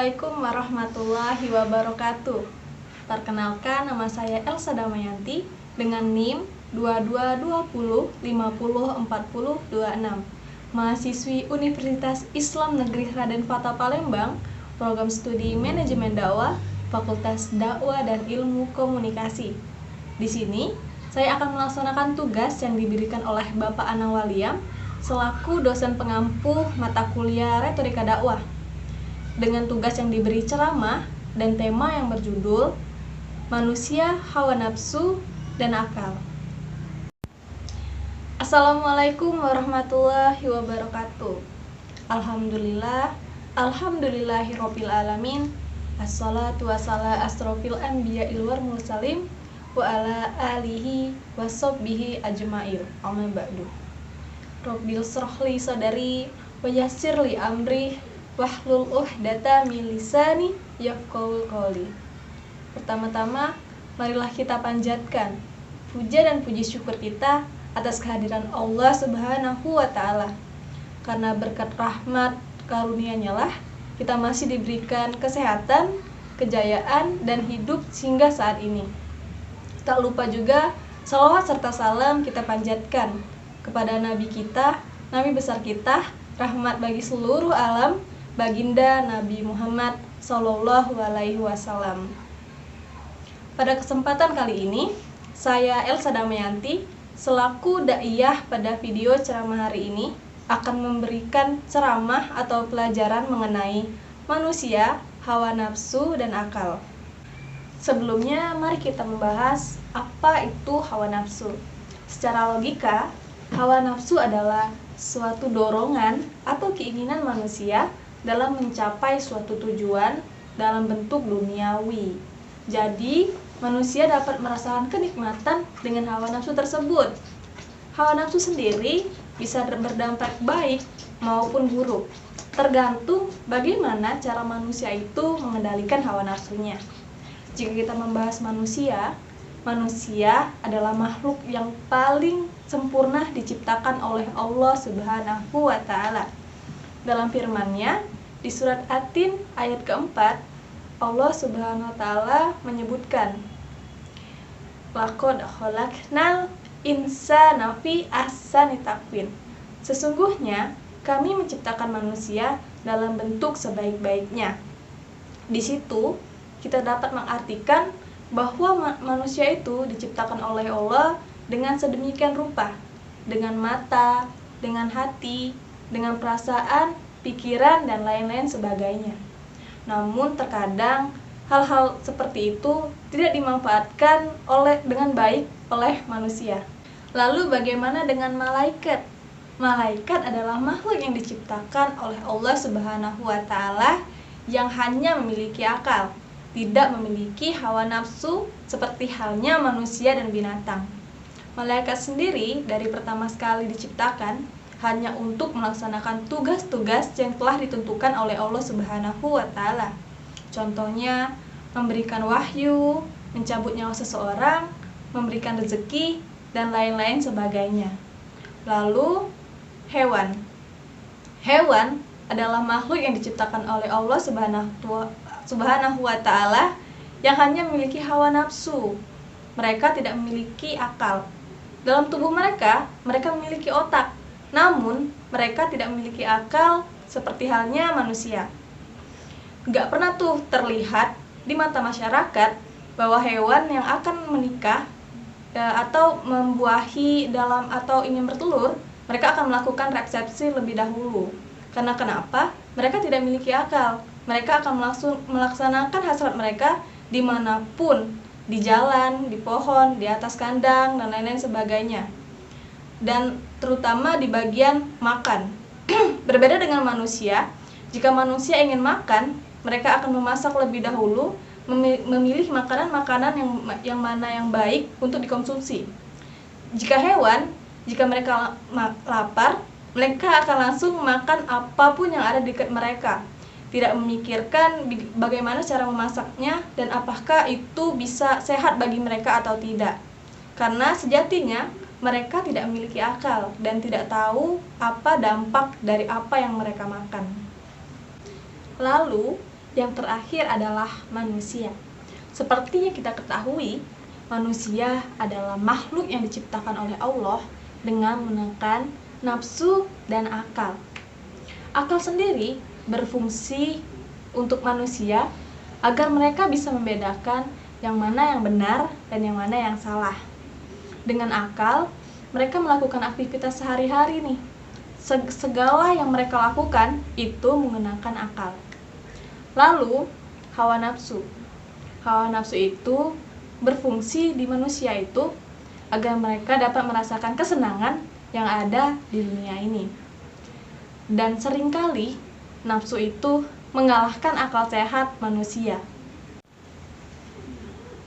Assalamualaikum warahmatullahi wabarakatuh. Perkenalkan, nama saya Elsa Damayanti dengan NIM 2220504026, mahasiswi Universitas Islam Negeri Raden Fata Palembang, program studi Manajemen Dakwah, Fakultas Dakwah dan Ilmu Komunikasi. Di sini, saya akan melaksanakan tugas yang diberikan oleh Bapak Anang Waliam selaku dosen pengampu mata kuliah Retorika Dakwah, dengan tugas yang diberi ceramah dan tema yang berjudul Manusia, Hawa Nafsu, dan Akal. Assalamualaikum warahmatullahi wabarakatuh. Alhamdulillah, alhamdulillahirabbil alamin. Assalatu wassalamu asrofil anbiya'il wal mursalin wa ala alihi washabbihi ajma'in. Amma ba'du. Rabbil shrahli sadari wa yassirli amri wahlul uqdatam min lisani yafqahul qawli. Pertama-tama, marilah kita panjatkan puja dan puji syukur kita atas kehadiran Allah Subhanahu wa taala. Karena berkat rahmat karunia-Nya lah kita masih diberikan kesehatan, kejayaan dan hidup hingga saat ini. Tak lupa juga salawat serta salam kita panjatkan kepada Nabi kita, Nabi besar kita, rahmat bagi seluruh alam, Baginda Nabi Muhammad Sallallahu Alaihi Wasallam. Pada kesempatan kali ini, saya Elsa Damayanti selaku daiyah pada video ceramah hari ini akan memberikan ceramah atau pelajaran mengenai manusia, hawa nafsu, dan akal. Sebelumnya, mari kita membahas apa itu hawa nafsu. Secara logika, hawa nafsu adalah suatu dorongan atau keinginan manusia dalam mencapai suatu tujuan dalam bentuk duniawi. Jadi, manusia dapat merasakan kenikmatan dengan hawa nafsu tersebut. Hawa nafsu sendiri bisa berdampak baik maupun buruk, tergantung bagaimana cara manusia itu mengendalikan hawa nafsunya. Jika kita membahas manusia adalah makhluk yang paling sempurna diciptakan oleh Allah Subhanahu wa taala. Dalam firman-Nya di surat At-Tin ayat keempat, Allah Subhanahu wa taala menyebutkan, Laqad khalaqnal insana fi ahsani taqwim. Sesungguhnya kami menciptakan manusia dalam bentuk sebaik-baiknya. Di situ kita dapat mengartikan bahwa manusia itu diciptakan oleh Allah dengan sedemikian rupa, dengan mata, dengan hati, dengan perasaan, pikiran, dan lain-lain sebagainya. Namun terkadang hal-hal seperti itu tidak dimanfaatkan dengan baik oleh manusia. Lalu bagaimana dengan malaikat? Malaikat adalah makhluk yang diciptakan oleh Allah Subhanahu wa taala yang hanya memiliki akal, tidak memiliki hawa nafsu seperti halnya manusia dan binatang. Malaikat sendiri dari pertama sekali diciptakan hanya untuk melaksanakan tugas-tugas yang telah ditentukan oleh Allah Subhanahu wa taala. Contohnya, memberikan wahyu, mencabut nyawa seseorang, memberikan rezeki, dan lain-lain sebagainya. Lalu, hewan. Hewan adalah makhluk yang diciptakan oleh Allah Subhanahu wa taala yang hanya memiliki hawa nafsu. Mereka tidak memiliki akal. Dalam tubuh mereka memiliki otak. Namun, mereka tidak memiliki akal seperti halnya manusia. Gak pernah tuh terlihat di mata masyarakat bahwa hewan yang akan menikah atau membuahi atau ingin bertelur, mereka akan melakukan resepsi lebih dahulu. Karena kenapa? Mereka tidak memiliki akal. Mereka akan melaksanakan hasrat mereka dimanapun, di jalan, di pohon, di atas kandang, dan lain-lain sebagainya. Dan terutama di bagian makan. Berbeda dengan manusia, jika manusia ingin makan, mereka akan memasak lebih dahulu, memilih makanan-makanan yang mana yang baik untuk dikonsumsi. Jika hewan, jika mereka lapar, mereka akan langsung makan apapun yang ada di dekat mereka, tidak memikirkan bagaimana cara memasaknya dan apakah itu bisa sehat bagi mereka atau tidak. Karena sejatinya mereka tidak memiliki akal dan tidak tahu apa dampak dari apa yang mereka makan. Lalu, yang terakhir adalah manusia. Seperti yang kita ketahui, manusia adalah makhluk yang diciptakan oleh Allah dengan menggunakan nafsu dan akal. Akal sendiri berfungsi untuk manusia agar mereka bisa membedakan yang mana yang benar dan yang mana yang salah. Dengan akal, mereka melakukan aktivitas sehari-hari nih. Segala yang mereka lakukan itu menggunakan akal. Lalu, hawa nafsu. Hawa nafsu itu berfungsi di manusia itu agar mereka dapat merasakan kesenangan yang ada di dunia ini. Dan seringkali nafsu itu mengalahkan akal sehat manusia.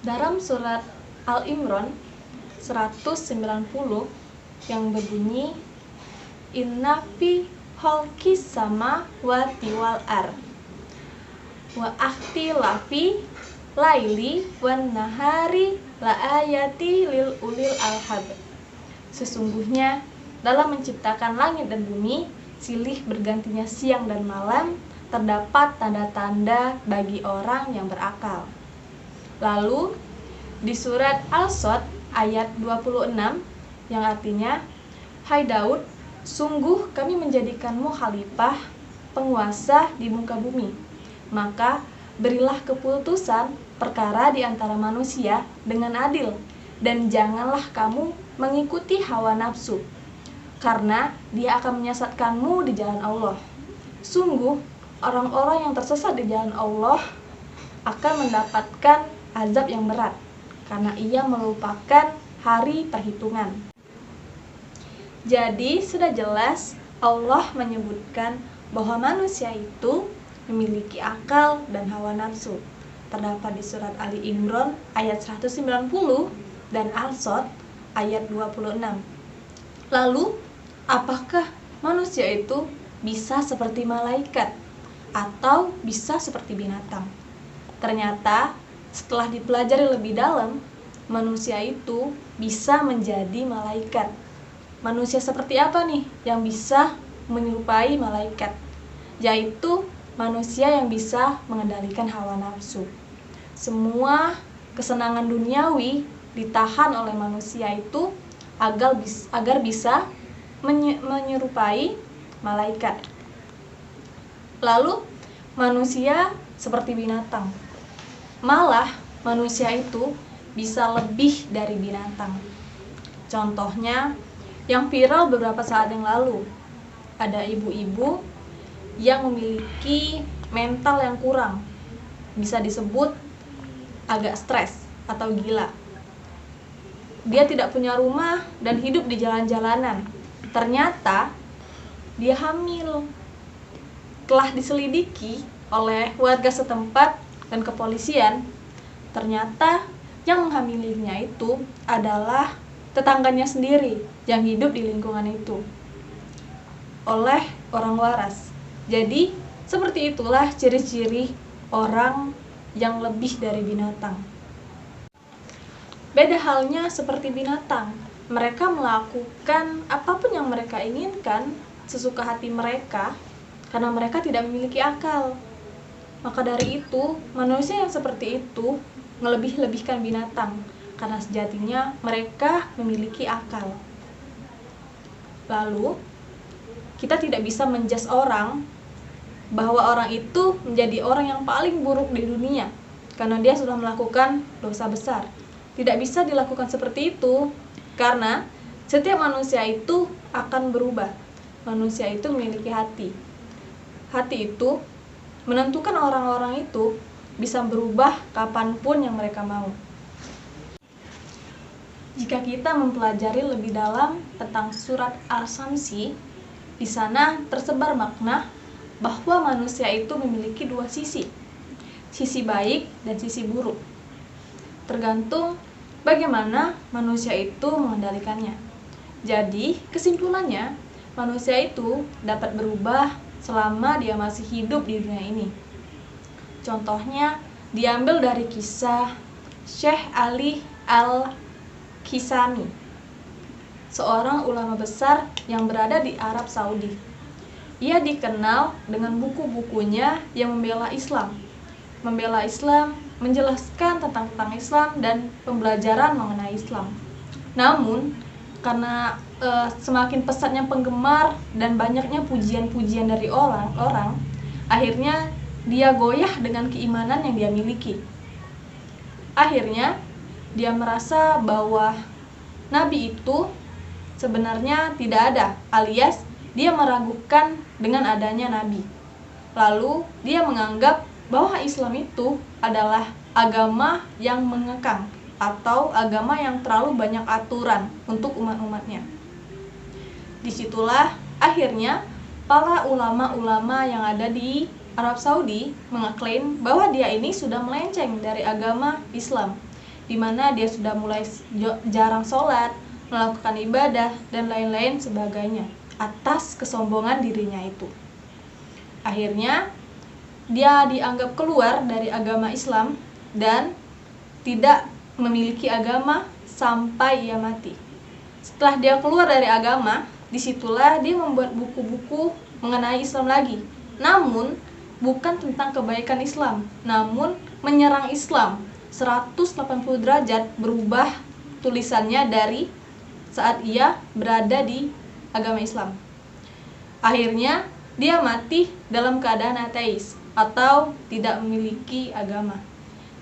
Dalam surat Al-Imran 190 yang berbunyi, Inna fi khalqis samawati wal ardh wa ikhtilafi laili wan nahari la ayati lil ulil albab. Sesungguhnya dalam menciptakan langit dan bumi, silih bergantinya siang dan malam, terdapat tanda-tanda bagi orang yang berakal. Lalu di surat Al-Sod ayat 26 yang artinya, Hai Daud, sungguh kami menjadikanmu khalifah, penguasa di muka bumi. Maka berilah keputusan perkara di antara manusia dengan adil, dan janganlah kamu mengikuti hawa nafsu, karena dia akan menyesatkanmu di jalan Allah. Sungguh, orang-orang yang tersesat di jalan Allah akan mendapatkan azab yang berat, karena ia melupakan hari perhitungan. Jadi, sudah jelas Allah menyebutkan bahwa manusia itu memiliki akal dan hawa nafsu. Terdapat di surat Ali Imran ayat 190 dan Al-Sod ayat 26. Lalu, apakah manusia itu bisa seperti malaikat atau bisa seperti binatang? Ternyata, setelah dipelajari lebih dalam, manusia itu bisa menjadi malaikat. Manusia seperti apa nih yang bisa menyerupai malaikat? Yaitu manusia yang bisa mengendalikan hawa nafsu. Semua kesenangan duniawi ditahan oleh manusia itu agar bisa menyerupai malaikat. Lalu manusia seperti binatang. Malah manusia itu bisa lebih dari binatang. Contohnya yang viral beberapa saat yang lalu, ada ibu-ibu yang memiliki mental yang kurang, bisa disebut agak stres atau gila. Dia tidak punya rumah dan hidup di jalan-jalanan. Ternyata dia hamil. Telah diselidiki oleh warga setempat dan kepolisian, ternyata yang menghamilinya itu adalah tetangganya sendiri yang hidup di lingkungan itu oleh orang waras. Jadi, seperti itulah ciri-ciri orang yang lebih dari binatang. Beda halnya seperti binatang, mereka melakukan apapun yang mereka inginkan sesuka hati mereka karena mereka tidak memiliki akal. Maka dari itu, manusia yang seperti itu melebih-lebihkan binatang karena sejatinya mereka memiliki akal. Lalu, kita tidak bisa menjudge orang bahwa orang itu menjadi orang yang paling buruk di dunia karena dia sudah melakukan dosa besar. Tidak bisa dilakukan seperti itu karena setiap manusia itu akan berubah. Manusia itu memiliki hati. Hati itu menentukan orang-orang itu bisa berubah kapanpun yang mereka mau. Jika kita mempelajari lebih dalam tentang surat Al-Samsi, di sana tersebar makna bahwa manusia itu memiliki dua sisi baik dan sisi buruk. Tergantung bagaimana manusia itu mengendalikannya. Jadi, kesimpulannya, manusia itu dapat berubah selama dia masih hidup di dunia ini. Contohnya diambil dari kisah Syekh Ali Al-Kisami, seorang ulama besar yang berada di Arab Saudi. Ia dikenal dengan buku-bukunya yang membela Islam membela Islam, menjelaskan tentang Islam dan pembelajaran mengenai Islam. Namun, karena semakin pesatnya penggemar dan banyaknya pujian-pujian dari orang-orang, akhirnya dia goyah dengan keimanan yang dia miliki. Akhirnya, dia merasa bahwa Nabi itu sebenarnya tidak ada, alias dia meragukan dengan adanya Nabi. Lalu, dia menganggap bahwa Islam itu adalah agama yang mengekang atau agama yang terlalu banyak aturan untuk umat-umatnya. Disitulah akhirnya para ulama-ulama yang ada di Arab Saudi mengeklaim bahwa dia ini sudah melenceng dari agama Islam, di mana dia sudah mulai jarang sholat, melakukan ibadah, dan lain-lain sebagainya atas kesombongan dirinya itu. Akhirnya, dia dianggap keluar dari agama Islam dan tidak memiliki agama sampai ia mati. Setelah dia keluar dari agama, disitulah dia membuat buku-buku mengenai Islam lagi. Namun, bukan tentang kebaikan Islam, namun menyerang Islam. 180 derajat berubah tulisannya dari saat ia berada di agama Islam. Akhirnya, dia mati dalam keadaan ateis atau tidak memiliki agama.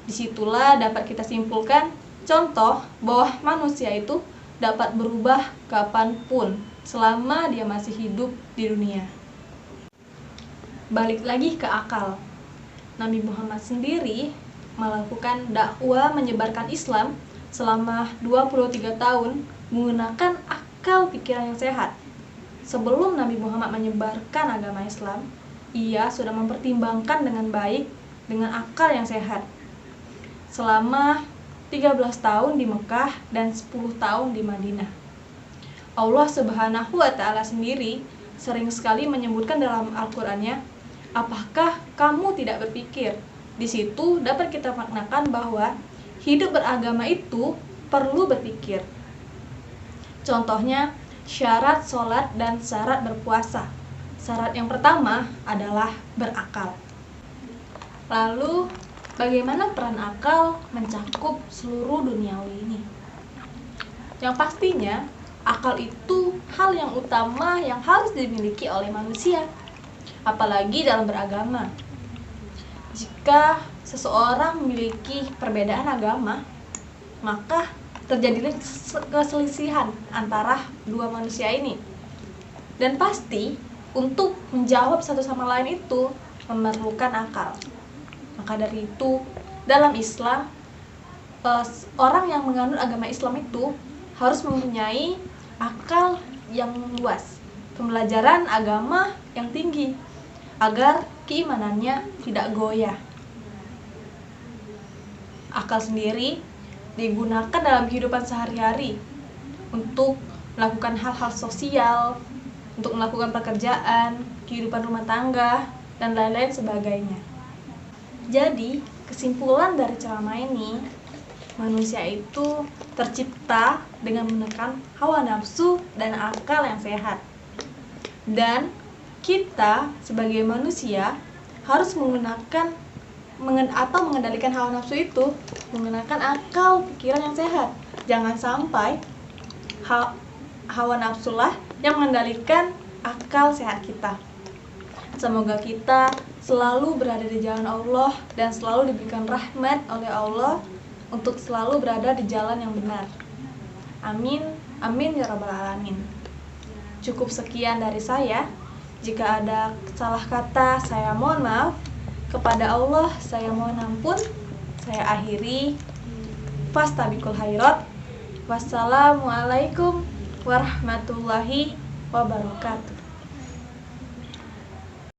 Disitulah dapat kita simpulkan contoh bahwa manusia itu dapat berubah kapanpun selama dia masih hidup di dunia. Balik lagi ke akal. Nabi Muhammad sendiri melakukan dakwah menyebarkan Islam selama 23 tahun menggunakan akal pikiran yang sehat. Sebelum Nabi Muhammad menyebarkan agama Islam, ia sudah mempertimbangkan dengan baik dengan akal yang sehat. Selama 13 tahun di Mekah dan 10 tahun di Madinah. Allah Subhanahu wa Ta'ala sendiri sering sekali menyebutkan dalam Al-Qur'annya, apakah kamu tidak berpikir? Di situ dapat kita maknakan bahwa hidup beragama itu perlu berpikir. Contohnya, syarat sholat dan syarat berpuasa. Syarat yang pertama adalah berakal. Lalu, bagaimana peran akal mencakup seluruh duniawi ini? Yang pastinya, akal itu hal yang utama yang harus dimiliki oleh manusia, apalagi dalam beragama. Jika seseorang memiliki perbedaan agama, maka terjadilah keselisihan antara dua manusia ini. Dan pasti, untuk menjawab satu sama lain itu memerlukan akal. Maka dari itu, dalam Islam, orang yang menganut agama Islam itu harus mempunyai akal yang luas, pembelajaran agama yang tinggi, agar keimanannya tidak goyah. Akal sendiri digunakan dalam kehidupan sehari-hari untuk melakukan hal-hal sosial, untuk melakukan pekerjaan, kehidupan rumah tangga, dan lain-lain sebagainya. Jadi, kesimpulan dari ceramah ini, manusia itu tercipta dengan menekan hawa nafsu dan akal yang sehat. Dan kita sebagai manusia harus mengendalikan hawa nafsu itu menggunakan akal pikiran yang sehat. Jangan sampai hawa nafsu lah yang mengendalikan akal sehat kita. Semoga kita selalu berada di jalan Allah dan selalu diberikan rahmat oleh Allah untuk selalu berada di jalan yang benar. Amin, amin ya rabbal alamin. Cukup sekian dari saya. Jika ada salah kata, saya mohon maaf. Kepada Allah, saya mohon ampun. Saya akhiri. Fastabiqul khairat. Wassalamualaikum warahmatullahi wabarakatuh.